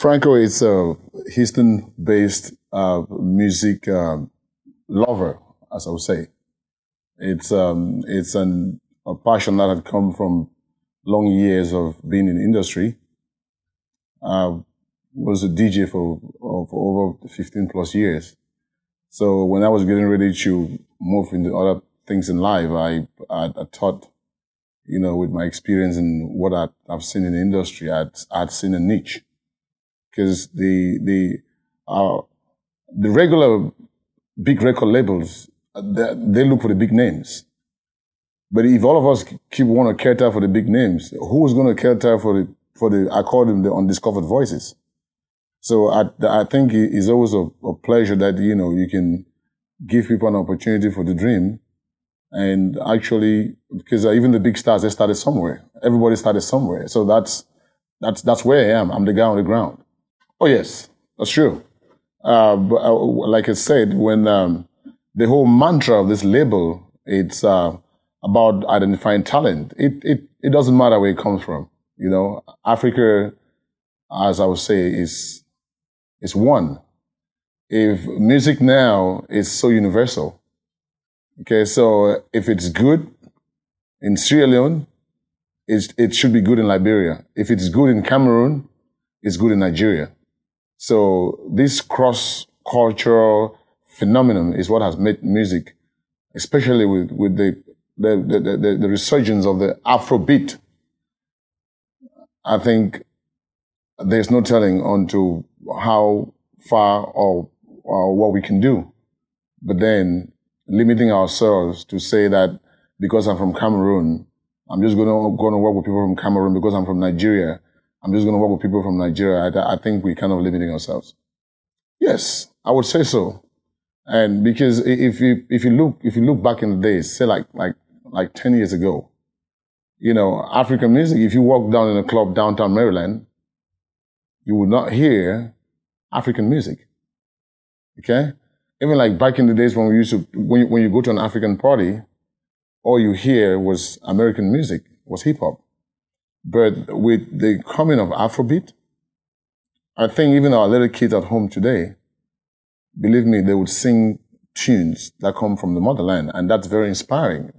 Franco is a Houston-based music lover, as I would say. It's a passion that had come from long years of being in the industry. Was a DJ for over 15 plus years. So when I was getting ready to move into other things in life, I thought, you know, with my experience and what I've seen in the industry, I'd seen a niche. Because the regular big record labels, they look for the big names. But if all of us want to cater for the big names, who's going to cater for the I call them the undiscovered voices? So I think it's always a pleasure that, you know, you can give people an opportunity for the dream. And actually, because even the big stars, they started somewhere. Everybody started somewhere. So that's where I am. I'm the guy on the ground. Oh, yes, that's true. But like I said, when the whole mantra of this label, it's about identifying talent. It doesn't matter where it comes from. You know, Africa, as I would say, is one. If music now is so universal, okay, so if it's good in Sierra Leone, it should be good in Liberia. If it's good in Cameroon, it's good in Nigeria. So this cross-cultural phenomenon is what has made music, especially with the resurgence of the Afrobeat. I think there's no telling onto how far or what we can do. But then limiting ourselves to say that because I'm from Cameroon, I'm just going to work with people from Cameroon. Because I'm from Nigeria, I'm just going to work with people from Nigeria. I think we're kind of limiting ourselves. Yes, I would say so. And because if you look back in the days, say like 10 years ago, you know, African music, if you walk down in a club downtown Maryland, you would not hear African music. Okay? Even like back in the days when when you go to an African party, all you hear was American music, was hip hop. But with the coming of Afrobeat, I think even our little kids at home today, believe me, they would sing tunes that come from the motherland, and that's very inspiring.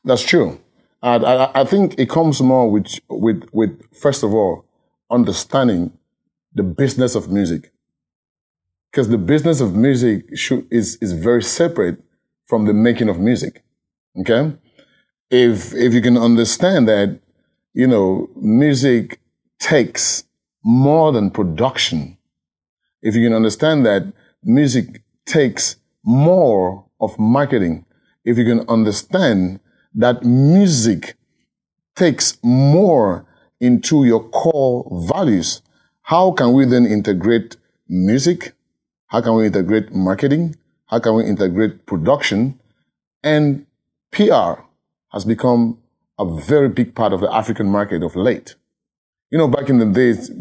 That's true. I think it comes more with first of all, understanding the business of music. Because the business of music is very separate from the making of music. Okay? If you can understand that, you know, music takes more than production. If you can understand that music takes more of marketing. If you can understand that music takes more into your core values, how can we then integrate music? How can we integrate marketing? How can we integrate production? And PR has become a very big part of the African market of late. You know, back in the days,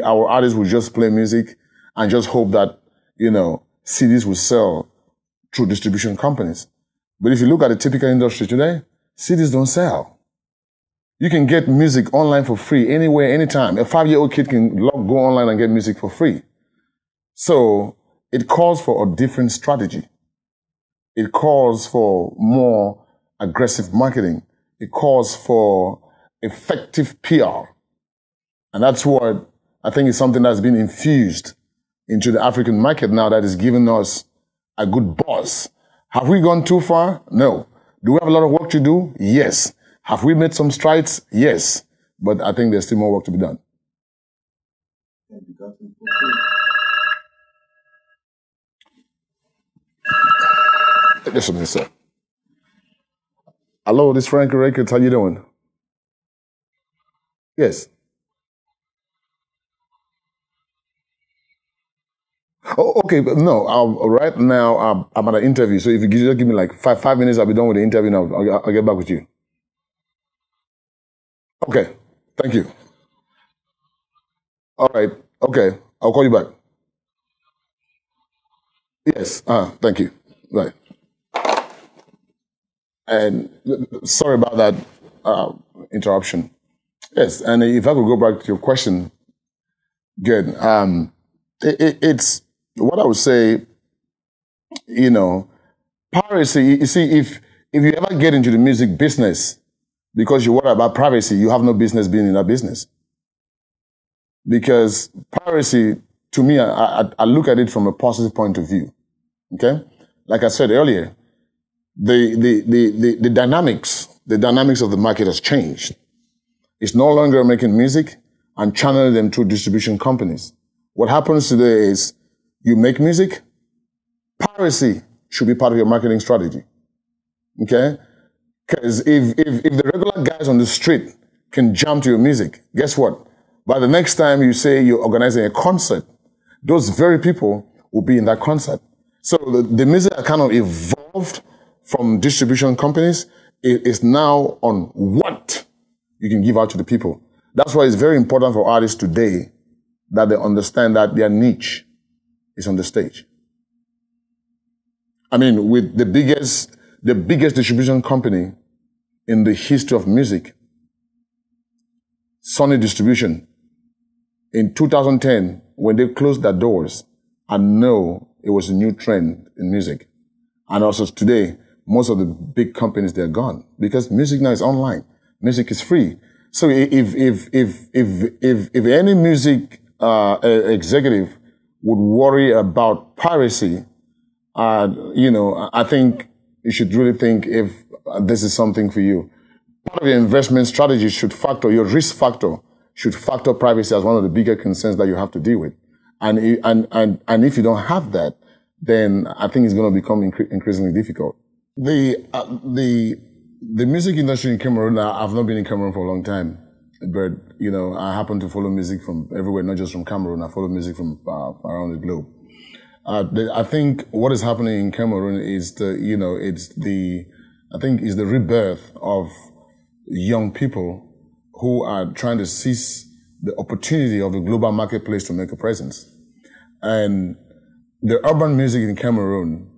our artists would just play music and just hope that, you know, CDs would sell through distribution companies. But if you look at the typical industry today, CDs don't sell. You can get music online for free, anywhere, anytime. A 5-year-old kid can go online and get music for free. So it calls for a different strategy. It calls for more aggressive marketing. It calls for effective PR. And that's what I think is something that's been infused into the African market now that is giving us a good buzz. Have we gone too far? No. Do we have a lot of work to do? Yes. Have we made some strides? Yes. But I think there's still more work to be done. Just a minute, sir. Hello, this is FrancoRecords. How you doing? Yes. Oh, okay, but no. Right now, I'm at an interview. So if you just give me like five minutes, I'll be done with the interview. Now I'll get back with you. Okay. Thank you. All right. Okay. I'll call you back. Yes. Thank you. Right. And sorry about that interruption. Yes. And if I could go back to your question, Good. It's what I would say, you know, piracy, you see, if you ever get into the music business because you worry about privacy, you have no business being in that business. Because piracy, to me, I look at it from a positive point of view. Okay? Like I said earlier, the dynamics of the market has changed. It's no longer making music and channeling them through distribution companies. What happens today is you make music, piracy should be part of your marketing strategy. Okay? Because if the regular guys on the street can jump to your music, guess what? By the next time you say you're organizing a concert, those very people will be in that concert. So the music that kind of evolved from distribution companies is now on what you can give out to the people. That's why it's very important for artists today that they understand that their niche is on the stage. I mean, with the biggest distribution company in the history of music, Sony Distribution, in 2010, when they closed their doors, I know it was a new trend in music. And also today, most of the big companies, they're gone because music now is online. Music is free. So if any music executive would worry about piracy, I think you should really think if this is something for you. Part of your investment strategy should factor, your risk factor should factor privacy as one of the bigger concerns that you have to deal with. And if you don't have that, then I think it's going to become increasingly difficult. The music industry in Cameroon, I've not been in Cameroon for a long time, but, I happen to follow music from everywhere, not just from Cameroon. I follow music from around the globe. I think what is happening in Cameroon is the rebirth of young people who are trying to seize the opportunity of the global marketplace to make a presence. And the urban music in Cameroon,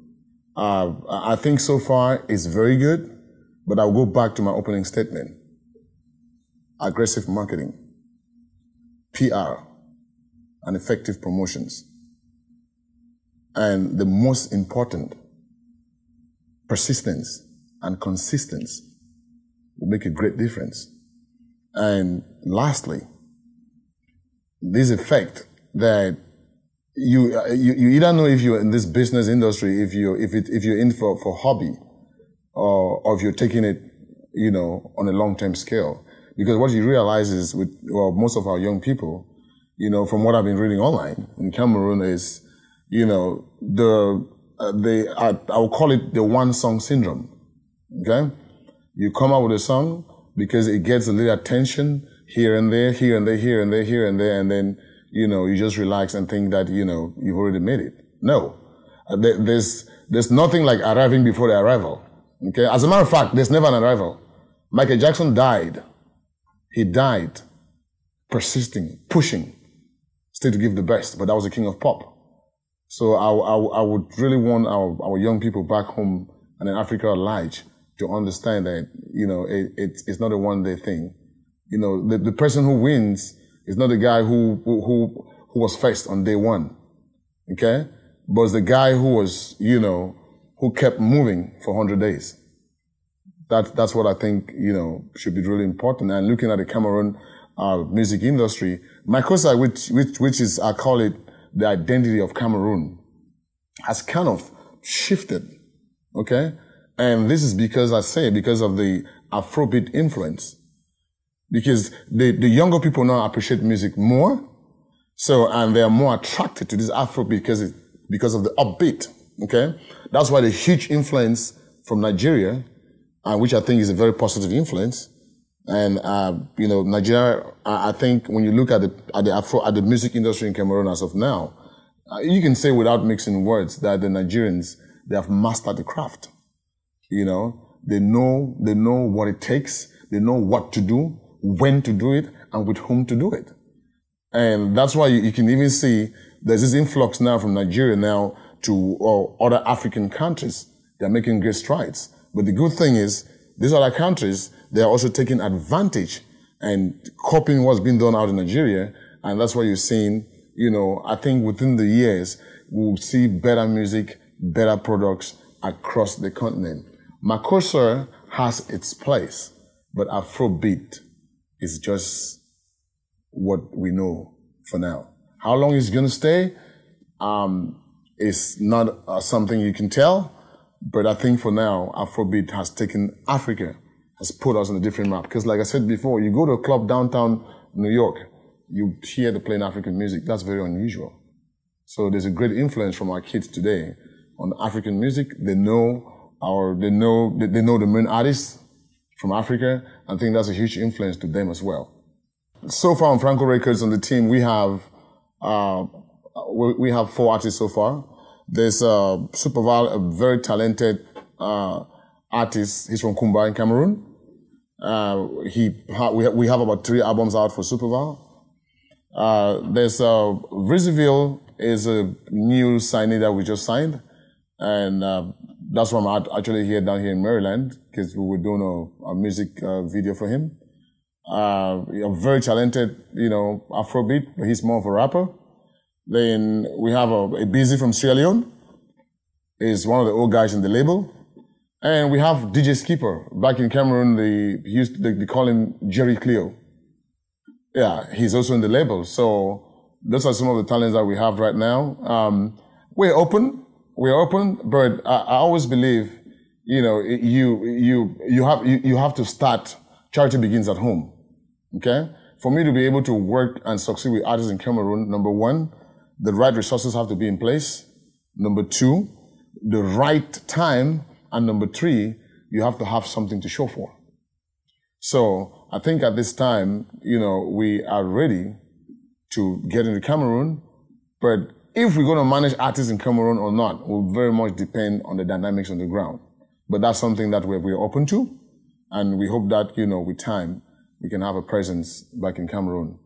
I think so far is very good, but I'll go back to my opening statement. Aggressive marketing, PR, and effective promotions. And the most important, persistence and consistency will make a great difference. And lastly, this effect that you either know if you're in this business industry, if you're in for hobby, or if you're taking it, on a long-term scale. Because what you realize is most of our young people, from what I've been reading online in Cameroon is, I will call it the one song syndrome. Okay? You come out with a song because it gets a little attention here and there, here and there, here and there, here and there, and then, you just relax and think that, you've already made it. No. There's nothing like arriving before the arrival. Okay? As a matter of fact, there's never an arrival. Michael Jackson died. He died persisting, pushing, still to give the best, but that was the king of pop. So I would really want our young people back home and in Africa at large to understand that, it's not a one-day thing. The person who wins is not the guy who was first on day one. Okay? But it's the guy who was, who kept moving for 100 days. That's what I think, should be really important. And looking at the Cameroon music industry, Makossa, which is, I call it the identity of Cameroon, has kind of shifted. Okay? And this is because of the Afrobeat influence. Because the younger people now appreciate music more. So, and they are more attracted to this Afrobeat because of the upbeat. Okay? That's why the huge influence from Nigeria, which I think is a very positive influence. And, Nigeria, I think when you look at the music industry in Cameroon as of now, you can say without mixing words that the Nigerians, they have mastered the craft. They know what it takes. They know what to do, when to do it, and with whom to do it. And that's why you can even see there's this influx now from Nigeria now to other African countries. They're making great strides. But the good thing is, these other countries, they are also taking advantage and copying what's being done out in Nigeria. And that's why you're seeing I think within the years, we'll see better music, better products across the continent. Makossa has its place, but Afrobeat is just what we know for now. How long it's going to stay is not something you can tell, but I think for now, Afrobeat has taken Africa, has put us on a different map. Because like I said before, you go to a club downtown New York, you hear the playing African music. That's very unusual. So there's a great influence from our kids today on African music. They know the main artists from Africa. I think that's a huge influence to them as well. So far on FrancoRecords on the team, we have 4 artists so far. There's Superval, a very talented artist. He's from Kumba in Cameroon. We have about 3 albums out for Superval. There's Riziville is a new signee that we just signed, and that's why I'm actually down here in Maryland, because we were doing a music video for him. A very talented, Afrobeat, but he's more of a rapper. Then we have a Busy from Sierra Leone. He's one of the old guys in the label. And we have DJ Skipper. Back in Cameroon, they call him Jerry Cleo. Yeah, he's also in the label. So those are some of the talents that we have right now. We're open, but I always believe, you have to start. Charity begins at home. Okay? For me to be able to work and succeed with artists in Cameroon, number 1, the right resources have to be in place. Number 2, the right time. And number 3, you have to have something to show for. So I think at this time, we are ready to get into Cameroon. But if we're going to manage artists in Cameroon or not will very much depend on the dynamics on the ground. But that's something that we're open to. And we hope that, with time, we can have a presence back in Cameroon.